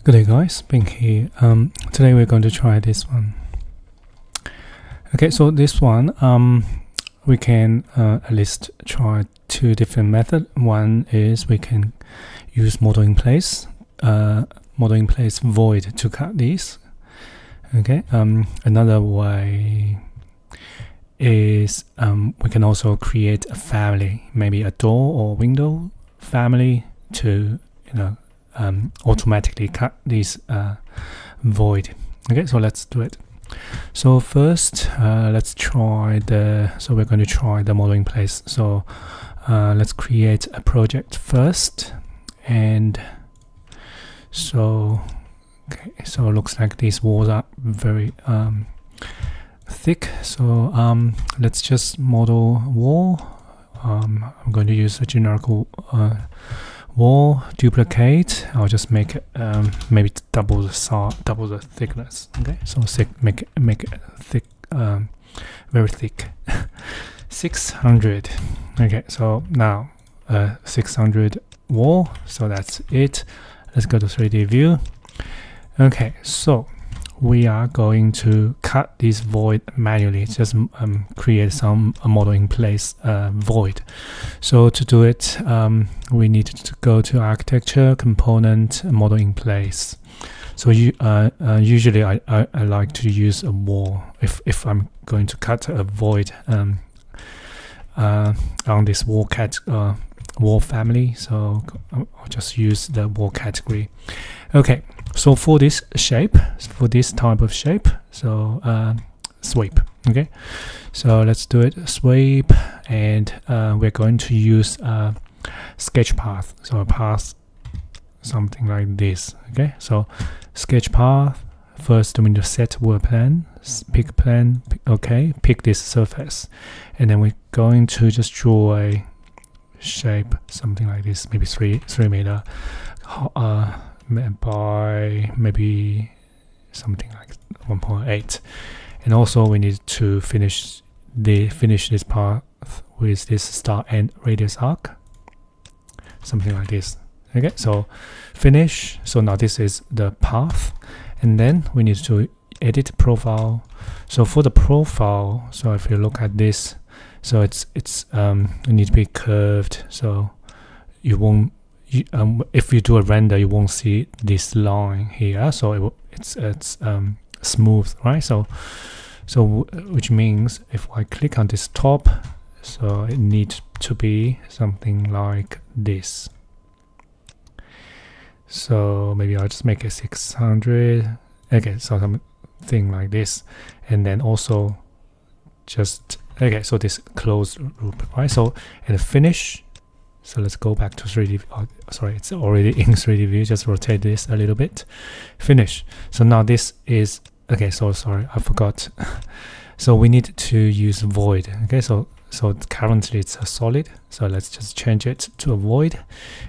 Good day guys, Bing here. Today we're going to try this one. Okay, so this one we can at least try two different methods. One is we can use model in place void to cut these. Okay, another way is we can also create a family, maybe a door or window family to automatically cut this void. Okay, so let's do it. So first let's try we're going to try the model in place. So let's create a project first, and so it looks like these walls are very thick. So let's just model wall. I'm going to use a generic wall, duplicate. I'll just make it maybe double the thickness. Okay, so make it thick, very thick. 600. Okay, so now 600 wall. So that's it. Let's go to 3D view. Okay, so we are going to cut this void manually. Just create some model in place void. So to do it, we need to go to architecture, component, model in place. So usually I like to use a wall if I'm going to cut a void on this wall family. So I'll just use the wall category. Okay, so for this shape, for this type of shape, so sweep. Okay, so let's do it, sweep, and we're going to use sketch path. So a path something like this. Okay, so sketch path. First we need to set world plan, pick plan. Okay, pick this surface, and then we're going to just draw a shape something like this, maybe 3 meter by maybe something like 1.8. And also we need to finish this path with this start and radius arc, something like this. Okay, so finish. So now this is the path, and then we need to edit profile. So for the profile, so if you look at this, so it needs to be curved, so you won't if you do a render, you won't see this line here. So it's smooth, right? So which means if I click on this top, so it needs to be something like this. So maybe I'll just make it 600. Okay, so something like this, and then also just okay. So this closed loop, right? So and finish. So let's go back to 3D. Oh, sorry, it's already in 3D view. Just rotate this a little bit. Finish. So now this is okay. So sorry, I forgot. So we need to use void. Okay, so currently it's a solid. So let's just change it to a void,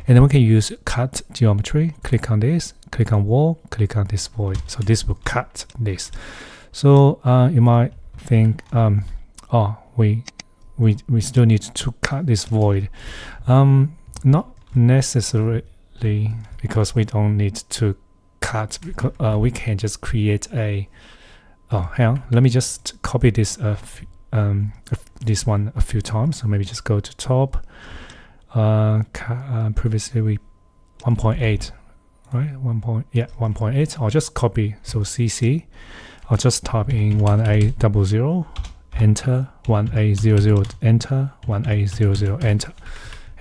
and then we can use cut geometry. Click on this. Click on wall. Click on this void. So this will cut this. So you might think, oh, we still need to cut this void. Not necessarily, because we don't need to cut, because we can just create a hang on, let me just copy this this one a few times. So maybe just go to top, previously we 1.8, right? 1.8. I'll just copy. So CC, I'll just type in 1800, enter, 1800, enter, 1800, enter,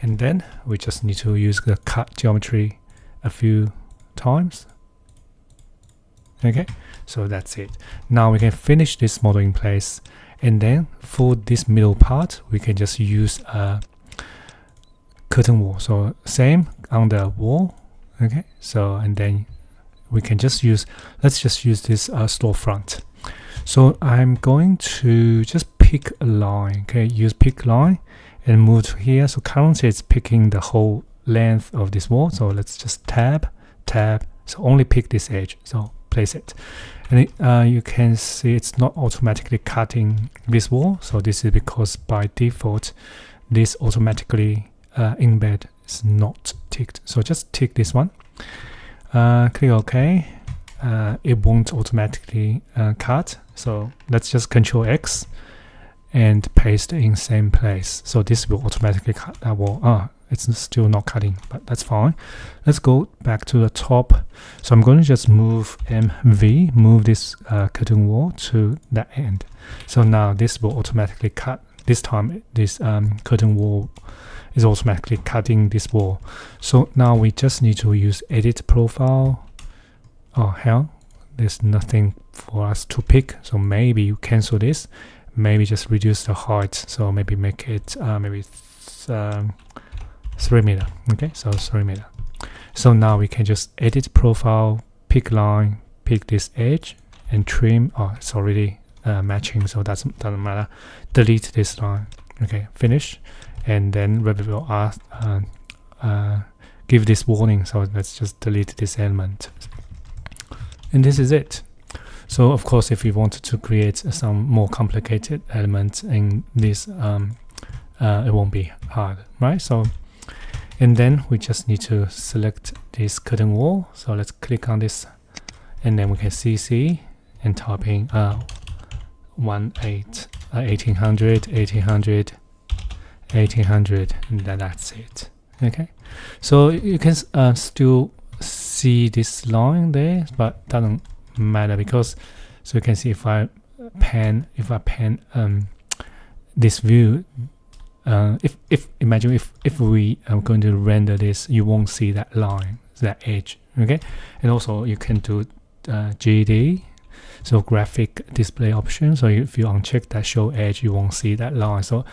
and then we just need to use the cut geometry a few times. Okay, so that's it. Now we can finish this model in place, and then for this middle part we can just use a curtain wall. So same on the wall. Okay, so and then we can just use, let's just use this storefront. So I'm going to just pick a line. Okay, use pick line and move to here. So currently it's picking the whole length of this wall. So let's just tab. So only pick this edge. So place it, and you can see it's not automatically cutting this wall. So this is because by default this automatically embed is not ticked. So just tick this one. Click OK. It won't automatically cut, so let's just Control X and paste in same place. So this will automatically cut that wall. It's still not cutting, but that's fine. Let's go back to the top. So I'm going to just move MV, move this curtain wall to that end. So now this will automatically cut. This time this curtain wall is automatically cutting this wall. So now we just need to use edit profile. Oh hell, there's nothing for us to pick. So maybe you cancel this. Maybe just reduce the height. So maybe make it maybe 3 meter. Okay, so 3 meter. So now we can just edit profile, pick line, pick this edge, and trim. Oh, it's already matching, so that doesn't matter. Delete this line. Okay, finish, and then Revit will ask, give this warning. So let's just delete this element, and this is it. So of course, if we wanted to create some more complicated elements in this, it won't be hard, right? So, and then we just need to select this curtain wall. So let's click on this, and then we can CC and type in 1800, and then that's it. Okay, so you can still see this line there, but doesn't matter because, so you can see if I pan this view, imagine if we are going to render this, you won't see that line, that edge. Okay, and also you can do GD, so graphic display option. So if you uncheck that show edge, you won't see that line. So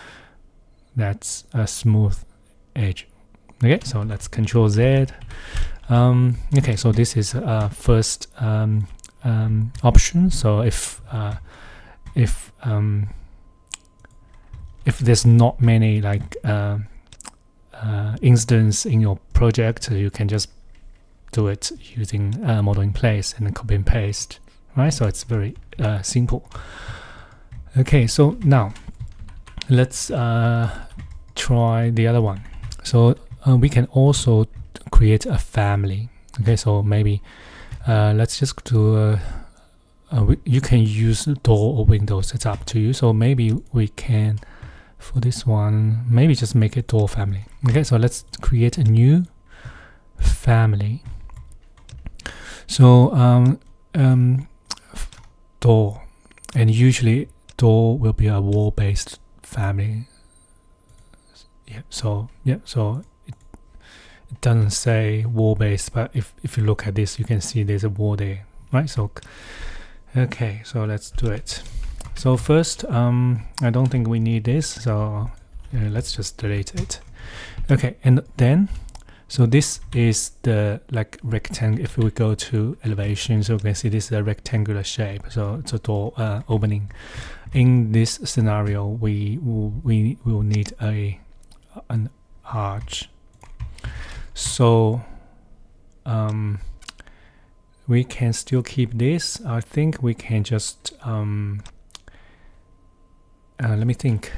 that's a smooth edge. Okay, so let's Control Z. Okay, so this is first option. So if there's not many like incidents in your project, you can just do it using model in place and then copy and paste, right? So it's very simple. Okay, so now let's try the other one. So we can also create a family. Okay, so maybe let's just do you can use door or windows, it's up to you. So maybe we can, for this one, maybe just make it door family. Okay, so let's create a new family. So door, and usually door will be a wall-based family. So it doesn't say wall-based, but if you look at this, you can see there's a wall there, right? So okay, so let's do it. So first, I don't think we need this, so let's just delete it. Okay, and then, so this is the like rectangle. If we go to elevation, so we can see this is a rectangular shape. So it's a door opening. In this scenario, we will need an arch. So we can still keep this. I think we can just let me think.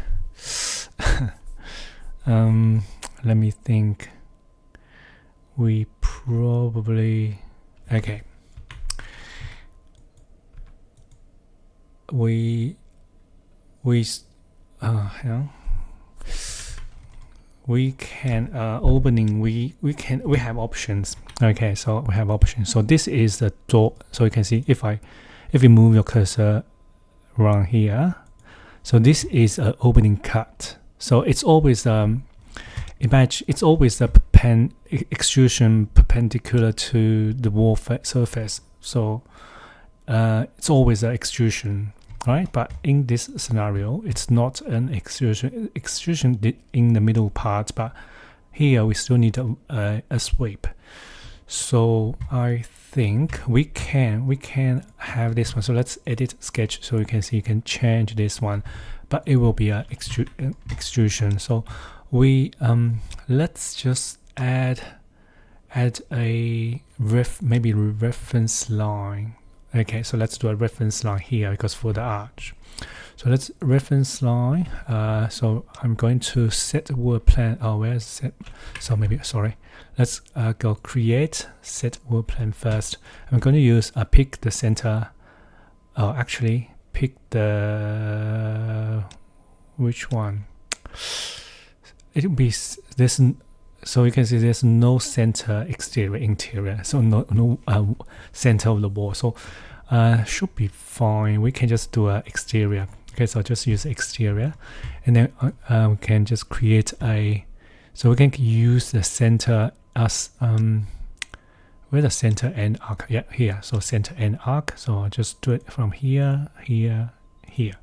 Let me think. We probably, okay. We can opening. We have options. Okay, so we have options. So this is the door. So you can see if you move your cursor around here. So this is an opening cut. So it's always imagine it's always a extrusion perpendicular to the wall surface. So it's always an extrusion, right? But in this scenario, it's not an extrusion in the middle part, but here we still need a sweep. So I think we can have this one. So let's edit sketch, so you can see you can change this one, but it will be a extrusion. So we let's just add a maybe reference line. Okay, so let's do a reference line here because for the arch. So let's reference line. So I'm going to set world plan. Oh, where's set? So maybe, sorry. Let's go create set world plan first. I'm going to use pick the center. Oh, actually pick the, which one? It will be this. So you can see there's no center, exterior, interior. So no center of the wall. So should be fine. We can just do an exterior. Okay, so just use exterior, and then we can just create a. So we can use the center as where the center and arc. Yeah, here. So center and arc. So I'll just do it from here, here, here,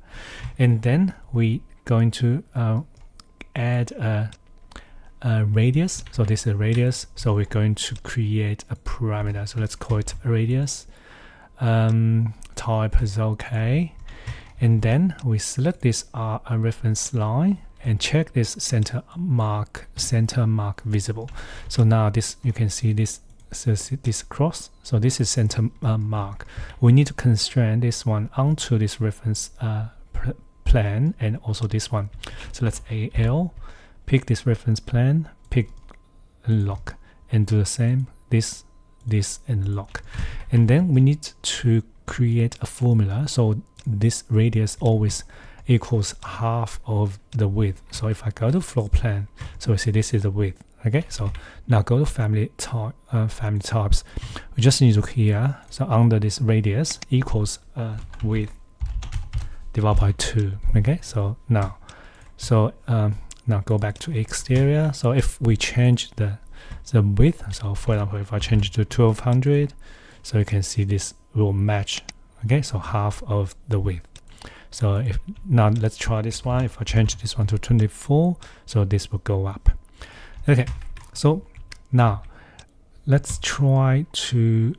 and then we going to add a radius. So this is a radius. So we're going to create a parameter. So let's call it radius. Type is okay. And then we select this reference line and check this center mark visible. So now this, you can see this, so this cross. So this is center mark. We need to constrain this one onto this reference plan and also this one. So let's AL, pick this reference plan, pick lock, and do the same, this, and lock. And then we need to create a formula. So this radius always equals half of the width. So if I go to floor plan, so we see this is the width. Okay, so now go to family types. We just need to look here. So under this radius equals width divided by 2. Okay, so now go back to exterior. So if we change the width, so for example, if I change it to 1200, so you can see this will match. Okay, so half of the width. So if now let's try this one. If I change this one to 24, so this will go up. Okay, so now let's try to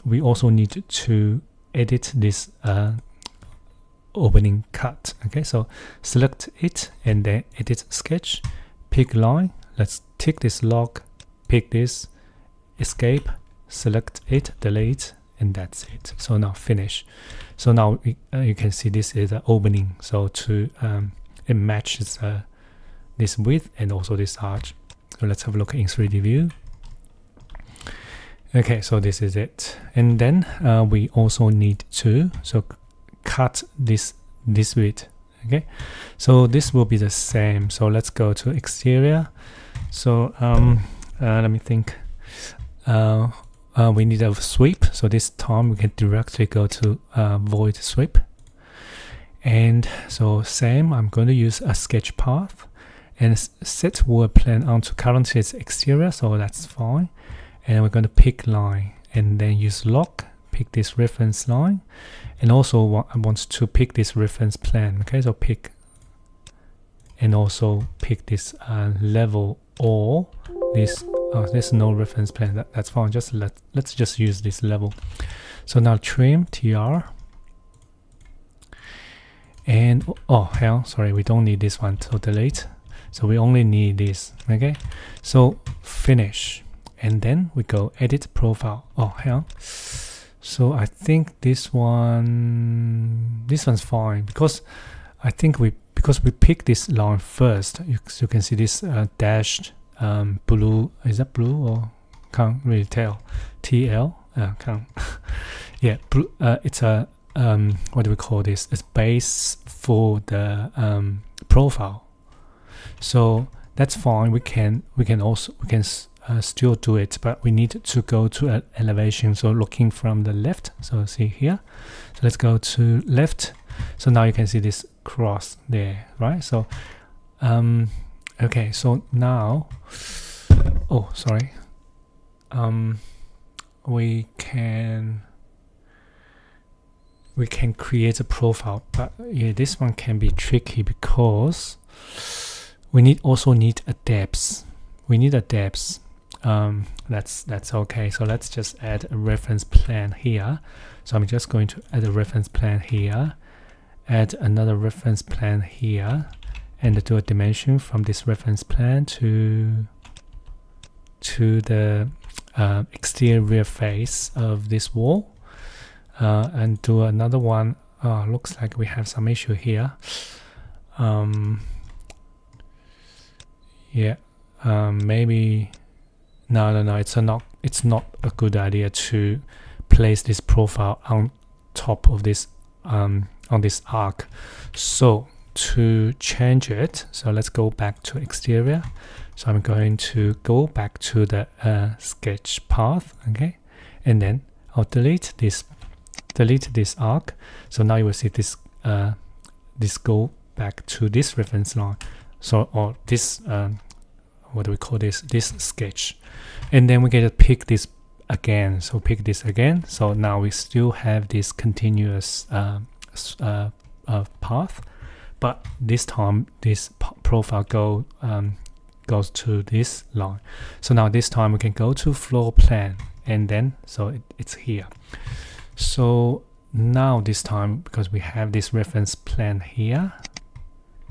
we also need to edit this opening cut. Okay, so select it and then edit sketch, pick line. Let's tick this lock, pick this, escape, select it, delete, and that's it. So now finish. So now you can see this is the opening. So to it matches this width and also this arch. So let's have a look in 3D view. Okay, so this is it. And then we also need to cut this width. Okay, so this will be the same. So let's go to exterior. So let me think. We need a sweep, so this time we can directly go to void sweep. And so same, I'm going to use a sketch path and set world plan onto currently it's exterior, so that's fine. And we're going to pick line and then use lock, pick this reference line, and also I want to pick this reference plan. Okay, so pick and also pick this level or this. There's no reference plan. That's fine. Just let's just use this level. So now trim tr, and oh hell, sorry, we don't need this one. So delete. So we only need this. Okay. So finish, and then we go edit profile. Oh hell. So I think this one's fine because I think we pick this line first. You can see this dashed. Blue, is that blue or can't really tell? TL, can't. Yeah, blue, it's a what do we call this? It's base for the profile. So that's fine. We can still do it, but we need to go to an elevation. So looking from the left. So see here. So let's go to left. So now you can see this cross there, right? So okay, so now, oh, sorry. We can create a profile, but yeah, this one can be tricky because we also need a depth. We need a depth. That's okay. So let's just add a reference plan here. So I'm just going to add a reference plan here, add another reference plan here, and do a dimension from this reference plan to the exterior face of this wall, and do another one looks like we have some issue here. Yeah, maybe no, it's not a good idea to place this profile on top of this on this arc. So to change it, so let's go back to exterior. So I'm going to go back to the sketch path, okay, and then I'll delete this arc. So now you will see this go back to this reference line. So, or this what do we call this sketch, and then we get to pick this again. So pick this again. So now we still have this continuous path, but this time this profile goes to this line. So now this time we can go to floor plan, and then so it's here. So now this time, because we have this reference plan here,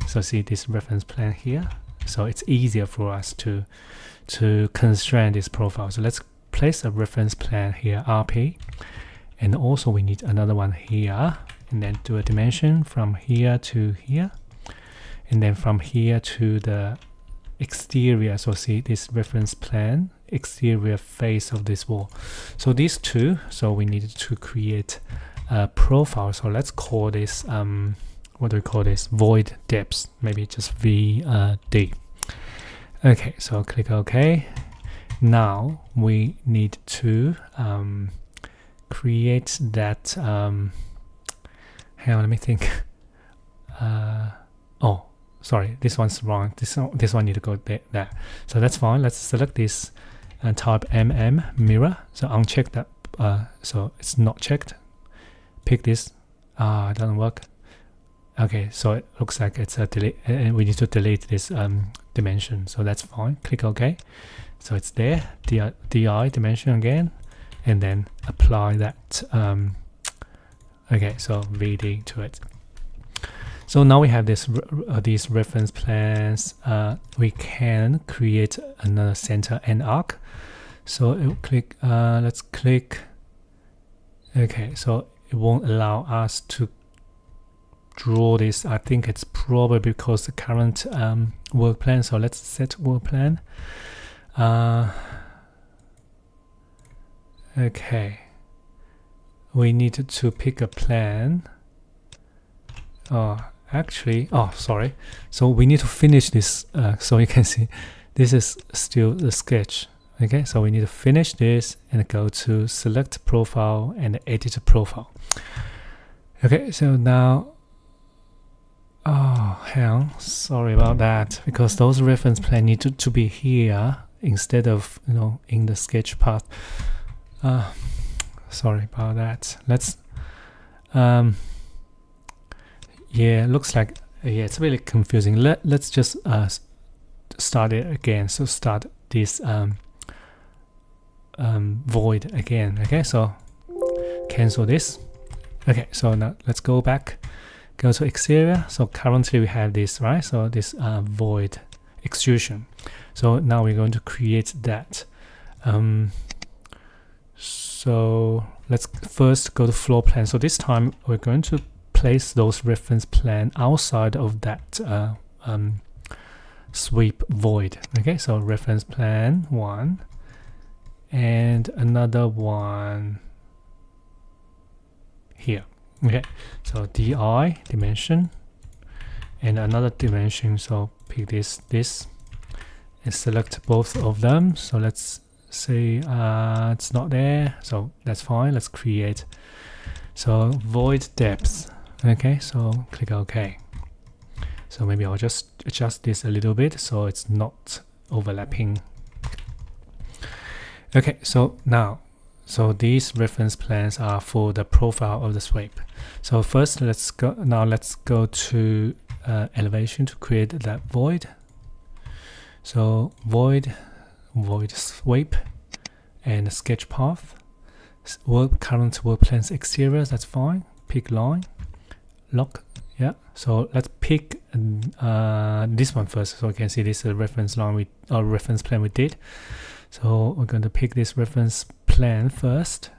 so see this reference plan here, so it's easier for us to constrain this profile. So let's place a reference plan here, RP, and also we need another one here, and then do a dimension from here to here, and then from here to the exterior. So see this reference plan, exterior face of this wall. So these two, so we needed to create a profile. So let's call this what do we call this, void depth, maybe just VD. Okay, so click OK. Now we need to create that hang on, let me think. Oh, sorry, this one's wrong. This one need to go there. So that's fine. Let's select this and type mirror. So uncheck that. So it's not checked. Pick this. It doesn't work. Okay, so it looks like it's a delete, and we need to delete this dimension. So that's fine. Click OK. So it's there. DI dimension again, and then apply that. Okay, so VD to it. So now we have this these reference plans. We can create another center and arc. So it will click. Let's click. Okay, so it won't allow us to draw this. I think it's probably because the current work plan. So let's set work plan. Okay, we needed to pick a plan. Actually, sorry. So we need to finish this. So you can see this is still the sketch. Okay, so we need to finish this and go to select profile and edit profile. Okay, so now, hang on, sorry about that, because those reference plan need to be here instead of, you know, in the sketch path. Sorry about that. Let's yeah, looks like it's really confusing. Let's just start it again. So start this void again. Okay, so cancel this. Okay, so now let's go back, go to exterior. So currently we have this, right? So this void extrusion. So now we're going to create that. So let's first go to floor plan. So this time we're going to place those reference plan outside of that sweep void. Okay, so reference plan 1 and another one here. Okay, so DI dimension and another dimension. So pick this and select both of them. So let's say it's not there, so that's fine. Let's create so void depth. Okay, so click OK. So maybe I'll just adjust this a little bit so it's not overlapping. Okay, so now, so these reference plans are for the profile of the sweep. So first let's go to elevation to create that void. So void sweep and sketch path. Current work plans exterior, that's fine. Pick line. Lock, yeah. So let's pick this one first, so you can see this is a reference line reference plan we did. So we're going to pick this reference plan first,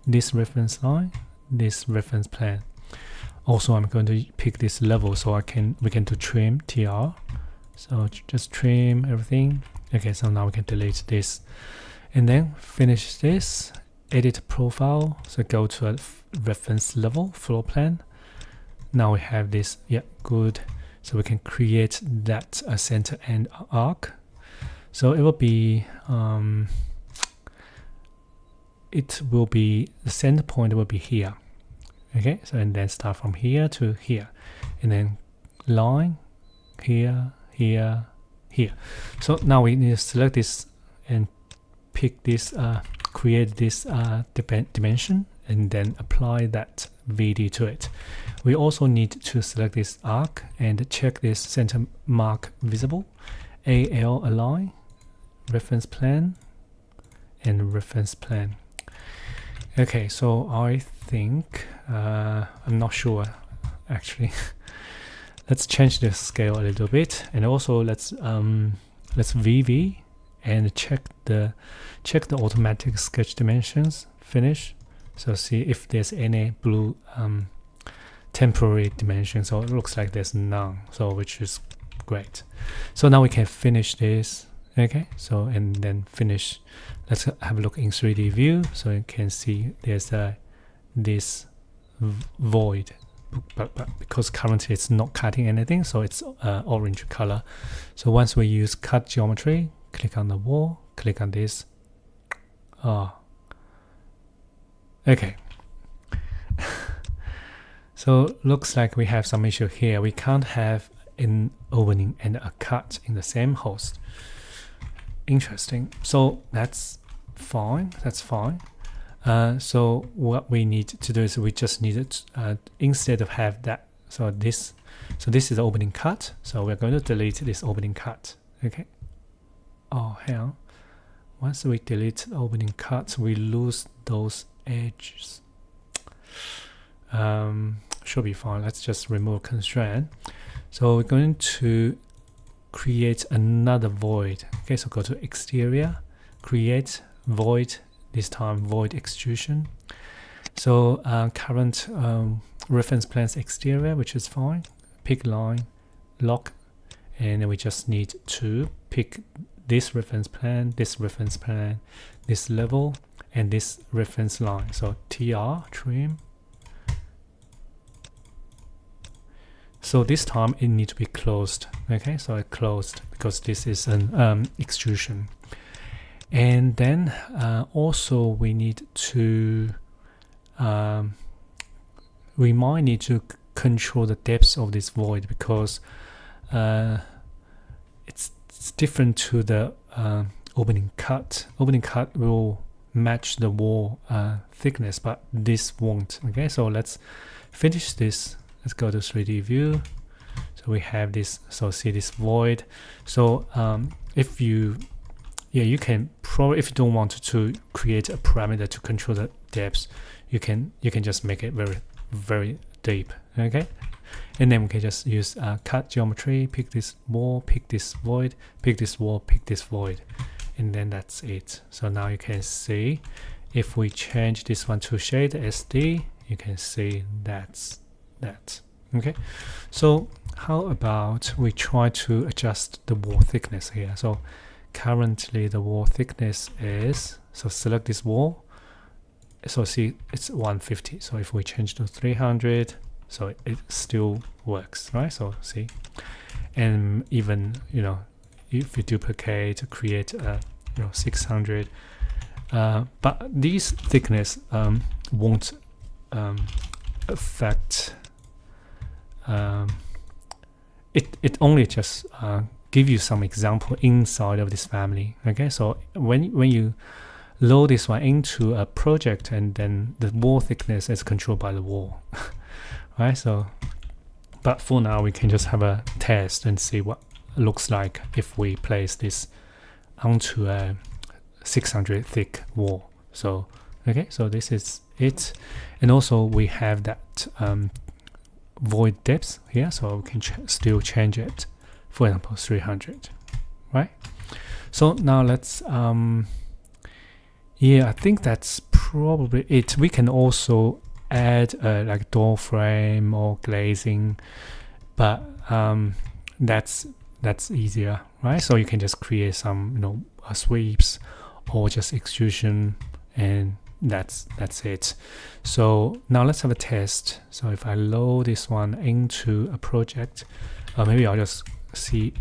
this reference line, this reference plan. Also, I'm going to pick this level so we can do trim TR. So just trim everything. Okay, so now we can delete this, and then finish this. Edit profile. So go to a reference level floor plan. Now we have this. Yeah, good. So we can create that center end arc. So it will be the center point will be here. Okay, so and then start from here to here, and then line here, here, here. So now we need to select this and pick this, create this dimension, and then apply that VD to it. We also need to select this arc and check this center mark visible, AL align, reference plane, and reference plane. Okay, so I think I'm not sure actually. Let's change the scale a little bit, and also let's VV and check the automatic sketch dimensions. Finish. So see if there's any blue temporary dimension. So it looks like there's none. So which is great. So now we can finish this. Okay. So and then finish. Let's have a look in 3D view. So you can see there's this void. But because currently it's not cutting anything, so it's orange color. So once we use cut geometry, click on the wall, click on this. Okay. So looks like we have some issue here. We can't have an opening and a cut in the same host. Interesting. So that's fine. That's fine. So what we need to do is we just need to instead of have that, so this is the opening cut, so we're going to delete this opening cut. Okay. Oh hell, once we delete the opening cut, we lose those edges. Should be fine. Let's just remove constraint. So we're going to create another void. Okay, so go to exterior, create void, this time void extrusion. So current reference plane's exterior, which is fine. Pick line, lock, and then we just need to pick this reference plane, this level, and this reference line. So TR, trim. So this time it needs to be closed. Okay, so it closed because this is an extrusion. And then also we need to we might need to control the depth of this void, because it's different to the opening cut. Opening cut will match the wall thickness, but this won't. Okay, so let's finish this. Let's go to 3D view. So we have this. So see this void. So if you can probably, if you don't want to create a parameter to control the depth, you can just make it very deep. Okay, and then we can just use cut geometry, pick this wall, pick this void, pick this wall, pick this void, and then that's it. So now you can see if we change this one to shade SD, you can see that's that. Okay, so how about we try to adjust the wall thickness here? So currently the wall thickness is, so select this wall, so see it's 150. So if we change to 300, so it still works, right? So see, and even if you duplicate, create 600, but these thickness won't affect. It only just give you some example inside of this family. Okay, so when you load this one into a project, and then the wall thickness is controlled by the wall, right? So, but for now we can just have a test and see what it looks like if we place this onto a 600 thick wall. So okay, so this is it, and also we have that void depth here, so we can still change it, for example 300, right? So now let's I think that's probably it. We can also add like door frame or glazing, but that's easier, right? So you can just create some sweeps or just extrusion, and that's it. So now let's have a test. So if I load this one into a project, maybe I'll just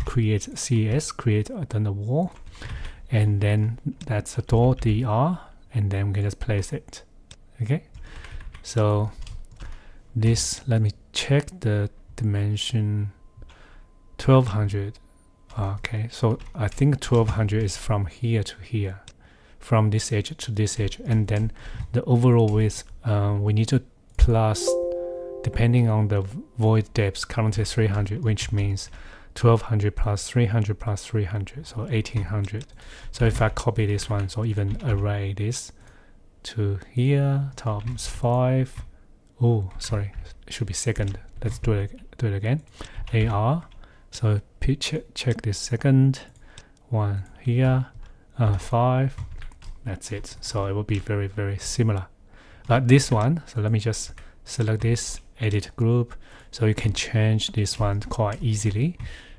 create CES, create the wall, and then that's a door DR, and then we can just place it. Okay, so this, let me check the dimension. 1200. Okay, so I think 1200 is from here to here, from this edge to this edge, and then the overall width we need to plus, depending on the void depth, currently 300, which means 1200 plus 300 plus 300, so 1800. So if I copy this one, so even array this to here times 5. Oh, sorry, it should be second. Let's do it again. AR. So check this second one here, 5. That's it. So it will be very, very similar. But this one, so let me just select this, edit group. So you can change this one quite easily.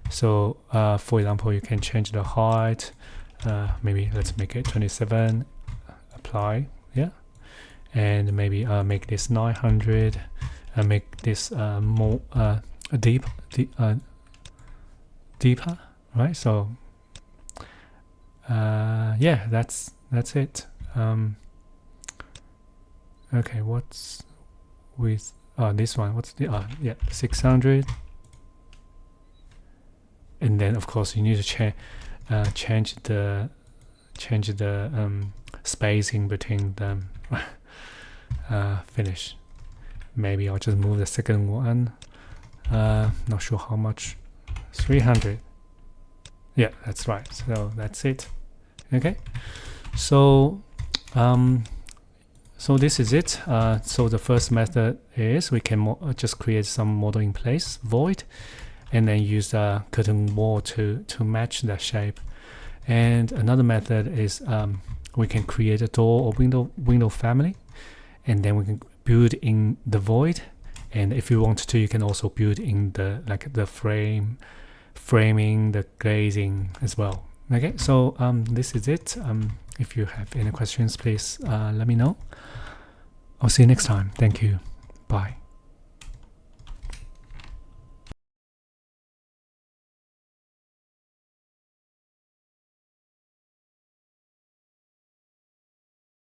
So for example, you can change the height. Maybe let's make it 27. Apply, yeah, and maybe make this 900. Make this more deeper, right? So yeah, that's it. Okay, what's with this one? What's the yeah, 600. And then of course you need to change the spacing between them. Finish. Maybe I'll just move the second one. Not sure how much. 300. Yeah, that's right. So that's it. Okay, so so this is it. So the first method is we can just create some model in place void, and then use the curtain wall to match the shape. And another method is we can create a door or window family, and then we can build in the void. And if you want to, you can also build in the framing, the glazing as well. Okay, so this is it. If you have any questions, please let me know. I'll see you next time. Thank you. Bye.